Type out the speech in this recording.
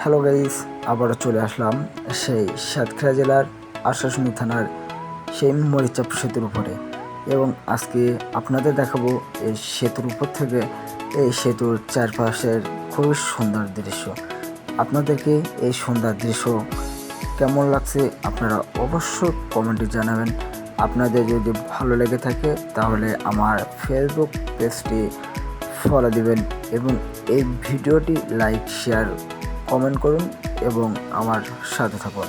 Hello guys, আবারও চলে আসলাম সেই সাতক্ষীরা জেলার আশাশুনি থানার সেই মরিচাপ সেতুর উপরে। এবং আজকে আপনাদের দেখাবো এই সেতুর উপর থেকে এই সেতুর চারপাশের খুবই সুন্দর দৃশ্য। আপনাদেরকে এই সুন্দর দৃশ্য কেমন লাগছে আপনারা অবশ্যই কমেন্টে জানাবেন। আপনাদের যদি ভালো লেগে থাকে তাহলে আমার ফেসবুক পেজটি ফলো দিবেন এবং এই ভিডিওটি লাইক শেয়ার কমেন্ট করুন এবং আমার সাথে থাকুন।